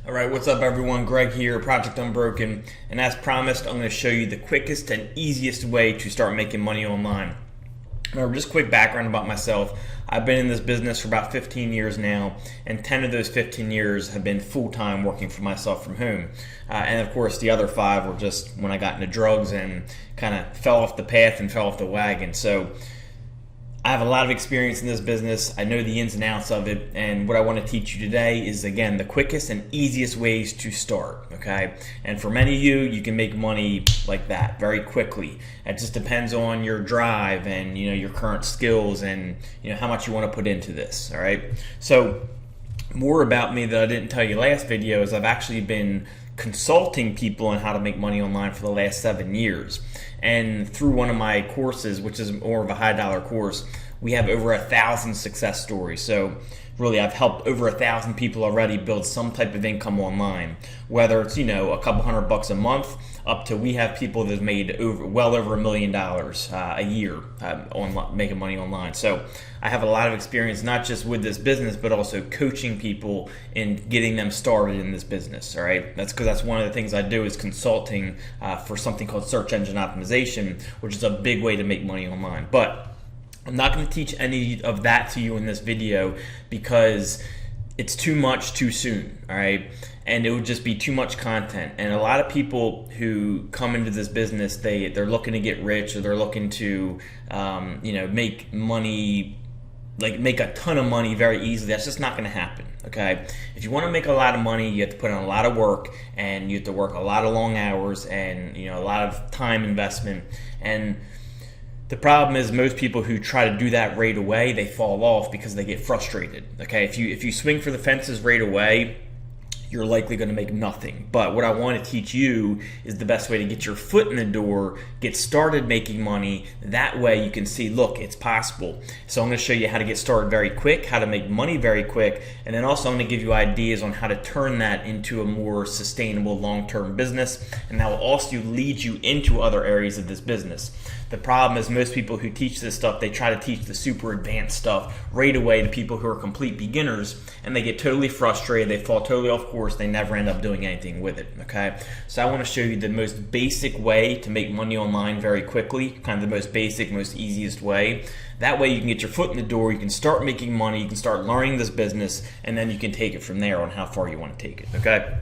All right, what's up everyone? Greg here, Project Unbroken, and as promised, I'm going to show you the quickest and easiest way to start making money online. Now, just quick background about myself. I've been in this business for about 15 years now, and 10 of those 15 years have been full-time working for myself from home. And of course, the other 5 were just when I got into drugs and kind of fell off the path and fell off the wagon. So I have a lot of experience in this business. I know the ins and outs of it, and what I want to teach you today is, again, the quickest and easiest ways to start, okay? And for many of you, you can make money like that very quickly. It just depends on your drive and, your current skills and, how much you want to put into this, all right? So more about me that I didn't tell you last video is I've actually been consulting people on how to make money online for the last 7 years. And through one of my courses, which is more of a high dollar course, we have over 1,000 success stories. So really, I've helped over 1,000 people already build some type of income online, whether it's a couple $100 a month up to we have people that have made well over $1 million a year on making money online. So I have a lot of experience not just with this business but also coaching people and getting them started in this business. All right, that's one of the things I do is consulting for something called search engine optimization, which is a big way to make money online. But I'm not going to teach any of that to you in this video because it's too much too soon, all right? And it would just be too much content. And a lot of people who come into this business, they're looking to get rich, or they're looking to make money, like make a ton of money very easily. That's just not going to happen, okay? If you want to make a lot of money, you have to put in a lot of work, and you have to work a lot of long hours, and a lot of time investment. And the problem is most people who try to do that right away, they fall off because they get frustrated. Okay, if you swing for the fences right away, you're likely going to make nothing. But what I want to teach you is the best way to get your foot in the door, get started making money. That way you can see, look, it's possible. So I'm going to show you how to get started very quick, how to make money very quick, and then also I'm going to give you ideas on how to turn that into a more sustainable long-term business, and that will also lead you into other areas of this business. The problem is most people who teach this stuff, they try to teach the super advanced stuff right away to people who are complete beginners, and they get totally frustrated, they fall totally off course, they never end up doing anything with it, okay? So I want to show you the most basic way to make money online very quickly, kind of the most basic, most easiest way. That way you can get your foot in the door, you can start making money, you can start learning this business, and then you can take it from there on how far you want to take it, okay?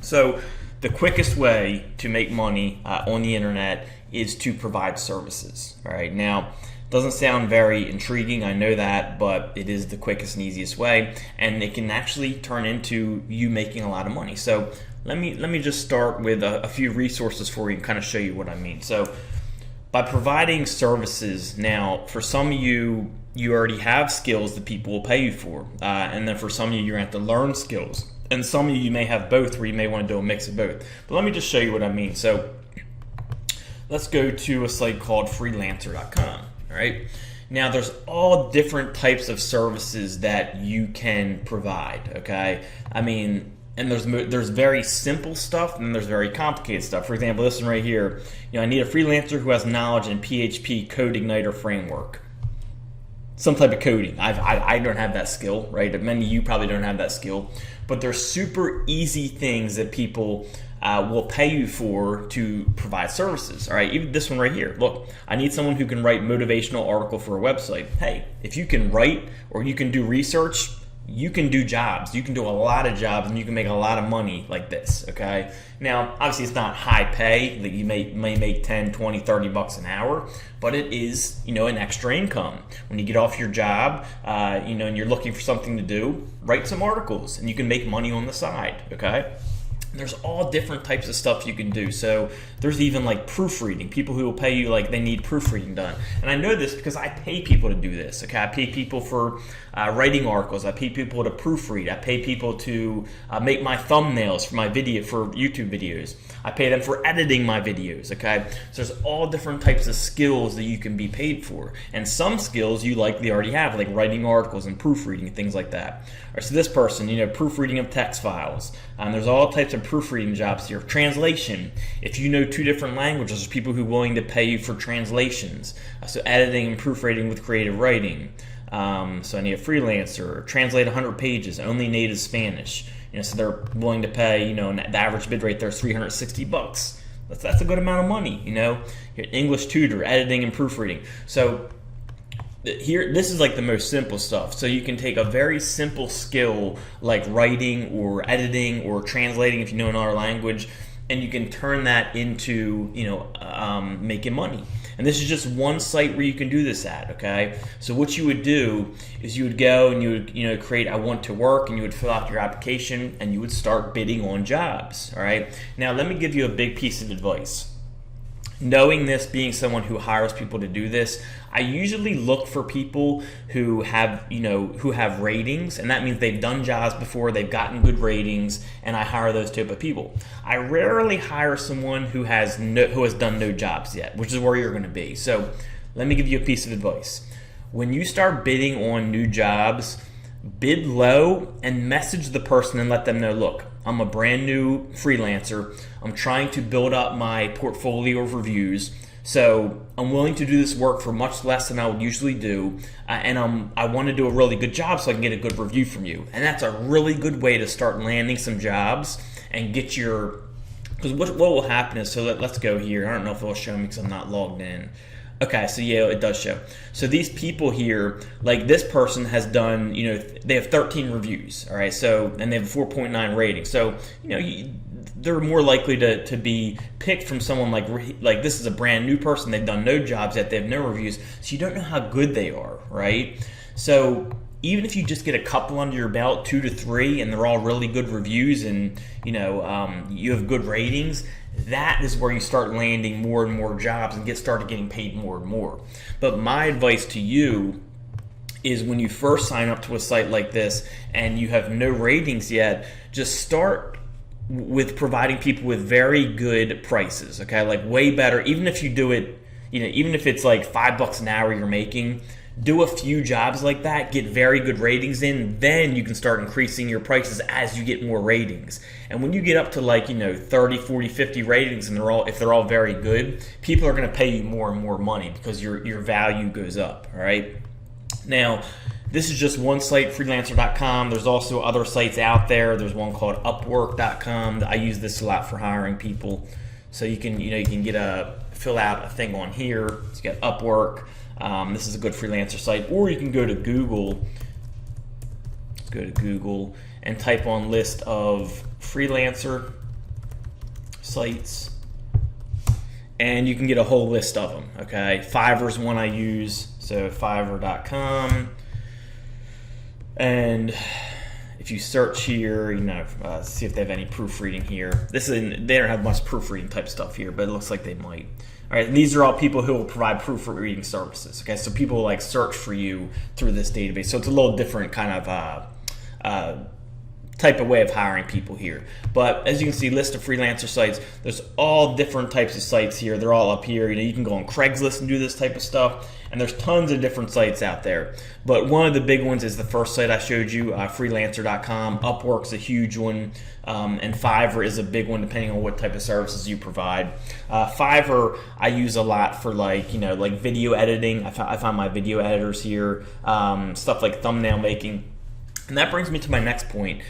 So the quickest way to make money on the internet is to provide services. All right, now doesn't sound very intriguing, I know that, but it is the quickest and easiest way, and it can actually turn into you making a lot of money. So let me just start with a few resources for you and kind of show you what I mean. So by providing services, now for some of you already have skills that people will pay you for, and then for some of you're going to have to learn skills, and some of you may have both, where you may want to do a mix of both. But let me just show you what I mean. So let's go to a site called freelancer.com. All right. Now there's all different types of services that you can provide. Okay. I mean, and there's very simple stuff and there's very complicated stuff. For example, this one right here. I need a freelancer who has knowledge in PHP Code Igniter framework. Some type of coding. I don't have that skill, right? Many of you probably don't have that skill, but there's super easy things that people will pay you for to provide services. All right, even this one right here. Look, I need someone who can write motivational article for a website. Hey, if you can write or you can do research, you can do jobs. You can do a lot of jobs and you can make a lot of money like this, okay? Now, obviously it's not high pay, that you may make 10, 20, 30 bucks an hour, but it is, an extra income. When you get off your job, and you're looking for something to do, write some articles and you can make money on the side, okay? There's all different types of stuff you can do. So there's even like proofreading. People who will pay you like they need proofreading done. And I know this because I pay people to do this. Okay, I pay people for writing articles. I pay people to proofread. I pay people to make my thumbnails for my for YouTube videos. I pay them for editing my videos. Okay, so there's all different types of skills that you can be paid for. And some skills you likely already have, like writing articles and proofreading and things like that. All right, so this person, proofreading of text files. There's all types of proofreading jobs here. Translation. If you know 2 different languages, there's people who are willing to pay you for translations. So editing and proofreading with creative writing. So I need a freelancer. Translate 100 pages, only native Spanish. So they're willing to pay, the average bid rate there is $360. That's a good amount of money. English tutor, editing and proofreading. So here, this is like the most simple stuff. So you can take a very simple skill like writing or editing or translating if you know another language, and you can turn that into making money. And this is just one site where you can do this at. Okay, so what you would do is you would go and you would create I want to work, and you would fill out your application and you would start bidding on jobs. All right, now let me give you a big piece of advice. Knowing this, being someone who hires people to do this, I usually look for people who have ratings, and that means they've done jobs before, they've gotten good ratings, and I hire those type of people. I rarely hire someone who has done no jobs yet, which is where you're going to be. So let me give you a piece of advice. When you start bidding on new jobs, bid low and message the person and let them know, look, I'm a brand new freelancer. I'm trying to build up my portfolio of reviews. So I'm willing to do this work for much less than I would usually do. And I want to do a really good job so I can get a good review from you. And that's a really good way to start landing some jobs and get because what will happen is, so let's go here. I don't know if it'll show me because I'm not logged in. Okay, so yeah, it does show. So these people here, like this person has done, they have 13 reviews, all right, so, and they have a 4.9 rating. So, they're more likely to be picked from someone like this is a brand new person, they've done no jobs yet, they have no reviews, so you don't know how good they are, right? So even if you just get a couple under your belt, 2 to 3, and they're all really good reviews, and you have good ratings, that is where you start landing more and more jobs and started getting paid more and more. But my advice to you is, when you first sign up to a site like this and you have no ratings yet, just start with providing people with very good prices, okay? Like way better, even if you do it, even if it's like $5 an hour you're making, do a few jobs like that, get very good ratings in, then you can start increasing your prices as you get more ratings. And when you get up to 30, 40, 50 ratings, and if they're all very good, people are going to pay you more and more money because your value goes up, all right? Now, this is just one site, freelancer.com. There's also other sites out there. There's one called upwork.com. I use this a lot for hiring people. So you can fill out a thing on here. So you got Upwork. This is a good freelancer site, or you can go to Google. Let's go to Google and type on list of freelancer sites, and you can get a whole list of them. Okay, Fiverr's one I use, so Fiverr.com, and if you search here, see if they have any proofreading here. They don't have much proofreading type stuff here, but it looks like they might. All right, and these are all people who will provide proofreading services. Okay, so people will search for you through this database. So it's a little different kind of type of way of hiring people here. But as you can see, list of freelancer sites. There's all different types of sites here. They're all up here. You can go on Craigslist and do this type of stuff. And there's tons of different sites out there. But one of the big ones is the first site I showed you, freelancer.com. Upwork's a huge one. And Fiverr is a big one, depending on what type of services you provide. Fiverr I use a lot for video editing. I find my video editors here, stuff like thumbnail making. And that brings me to my next point.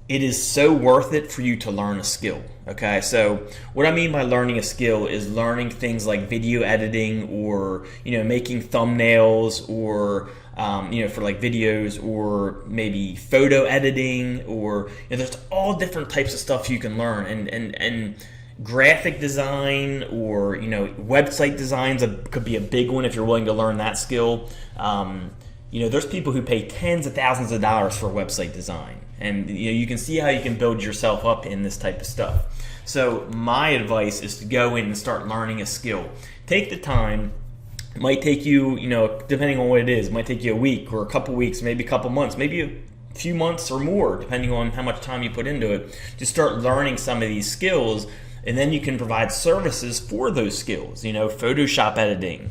It is so worth it for you to learn a skill. Okay, so what I mean by learning a skill is learning things like video editing, or making thumbnails, or for videos, or maybe photo editing, or there's all different types of stuff you can learn, and graphic design, or website designs could be a big one if you're willing to learn that skill. There's people who pay tens of thousands of dollars for website design, and you can see how you can build yourself up in this type of stuff. So my advice is to go in and start learning a skill. Take the time. It might take you, depending on what it is, it might take you a week or a couple weeks, maybe a couple months, maybe a few months or more, depending on how much time you put into it. Just start learning some of these skills, and then you can provide services for those skills. Photoshop editing,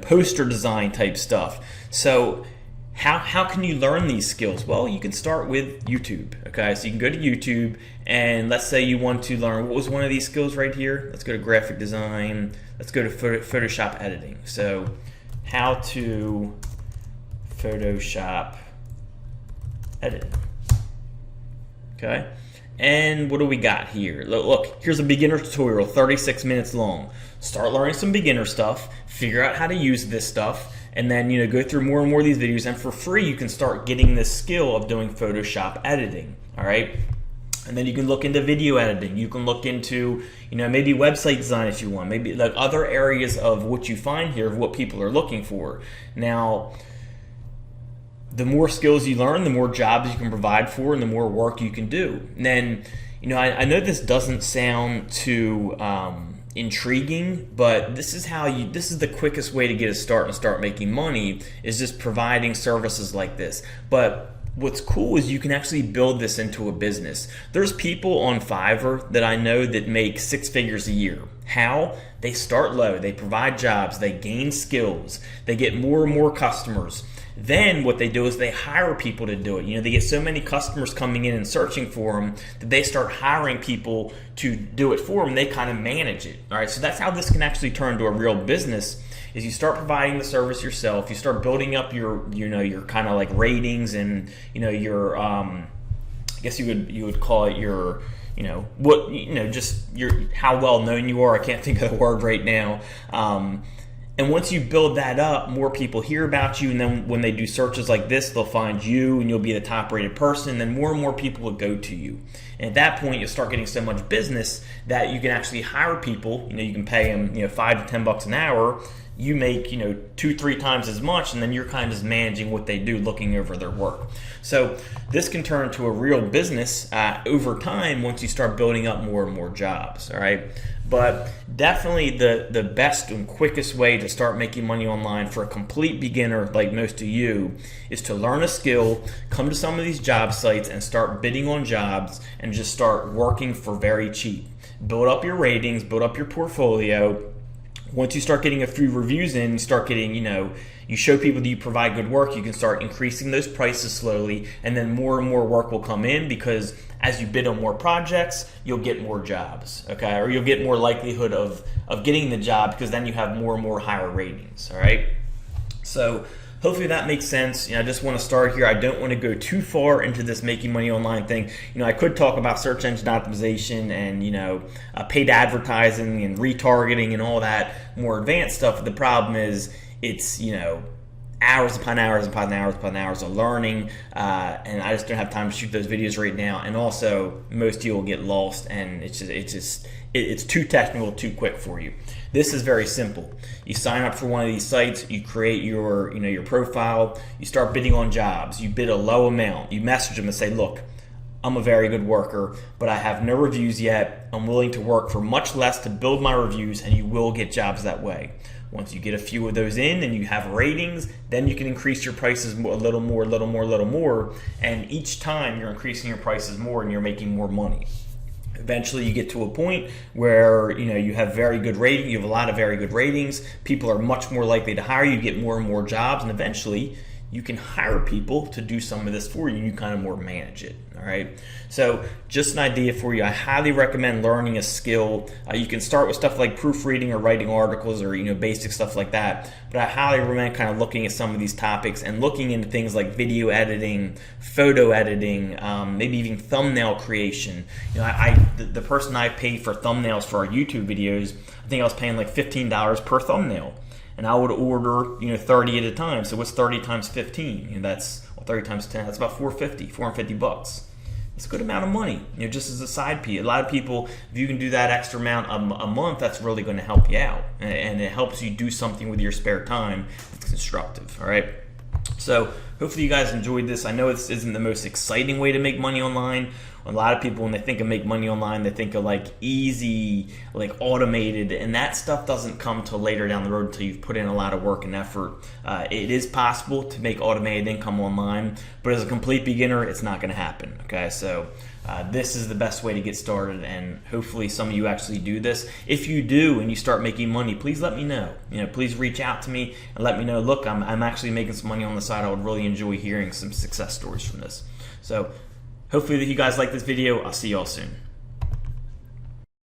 poster design type stuff. So how can you learn these skills? Well, you can start with YouTube. Okay, so you can go to YouTube, and let's say you want to learn, what was one of these skills right here? Let's go to graphic design. Let's go to Photoshop editing. So how to Photoshop edit. Okay. And what do we got here? Look, here's a beginner tutorial, 36 minutes long. Start learning some beginner stuff, figure out how to use this stuff, and then go through more and more of these videos, and for free you can start getting this skill of doing Photoshop editing. All right. And then you can look into video editing. You can look into, maybe website design if you want. Maybe like other areas of what you find here of what people are looking for. Now, the more skills you learn, the more jobs you can provide for, and the more work you can do. And then, I know this doesn't sound too intriguing, but this is the quickest way to get a start and start making money, is just providing services like this. But what's cool is you can actually build this into a business. There's people on Fiverr that I know that make 6 figures a year. How? They start low, they provide jobs, they gain skills, they get more and more customers. Then what they do is they hire people to do it. They get so many customers coming in and searching for them that they start hiring people to do it for them. They kind of manage it. All right, so that's how this can actually turn into a real business. Is you start providing the service yourself, you start building up your your kind of like ratings and your I guess you would call it your just your how well known you are. I can't think of the word right now. And once you build that up, more people hear about you, and then when they do searches like this, they'll find you, and you'll be the top rated person, and then more and more people will go to you. And at that point, you'll start getting so much business that you can actually hire people. You can pay them $5 to $10 an hour. You make 2-3 times as much, and then you're kind of just managing what they do, looking over their work. So this can turn into a real business over time once you start building up more and more jobs. All right. But definitely the best and quickest way to start making money online for a complete beginner like most of you is to learn a skill, come to some of these job sites and start bidding on jobs and just start working for very cheap. Build up your ratings, build up your portfolio. Once you start getting a few reviews in, you start getting, you show people that you provide good work, you can start increasing those prices slowly, and then more and more work will come in, because as you bid on more projects, you'll get more jobs, okay? Or you'll get more likelihood of getting the job, because then you have more and more higher ratings, all right? So hopefully that makes sense. I just want to start here. I don't want to go too far into this making money online thing. I could talk about search engine optimization and paid advertising and retargeting and all that more advanced stuff. The problem is it's hours upon hours upon hours upon hours of learning, and I just don't have time to shoot those videos right now. And also, most of you will get lost, and it's too technical, too quick for you. This is very simple. You sign up for one of these sites, you create your profile, you start bidding on jobs, you bid a low amount, you message them and say, look, I'm a very good worker, but I have no reviews yet. I'm willing to work for much less to build my reviews, and you will get jobs that way. Once you get a few of those in and you have ratings, then you can increase your prices a little more, and each time you're increasing your prices more and you're making more money. Eventually you get to a point where you have very good rating, you have a lot of very good ratings, people are much more likely to hire you, get more and more jobs, and eventually you can hire people to do some of this for you, and you kind of more manage it. All right. So just an idea for you. I highly recommend learning a skill. You can start with stuff like proofreading or writing articles or basic stuff like that. But I highly recommend kind of looking at some of these topics and looking into things like video editing, photo editing, maybe even thumbnail creation. The person I paid for thumbnails for our YouTube videos, I think I was paying like $15 per thumbnail. And I would order 30 at a time. So what's 30 times 15? That's 30 times 10. That's about $450. It's a good amount of money. Just as a side piece. A lot of people, if you can do that extra amount a month, that's really going to help you out, and it helps you do something with your spare time that's constructive. All right. So hopefully you guys enjoyed this. I know this isn't the most exciting way to make money online. A lot of people, when they think of make money online, they think of like easy, like automated, and that stuff doesn't come till later down the road until you've put in a lot of work and effort. It is possible to make automated income online, but as a complete beginner, it's not going to happen. Okay, so this is the best way to get started, and hopefully some of you actually do this. If you do and you start making money, please let me know. Please reach out to me and let me know, look, I'm actually making some money on the side. I would really enjoy hearing some success stories from this. So hopefully that you guys like this video. I'll see y'all soon.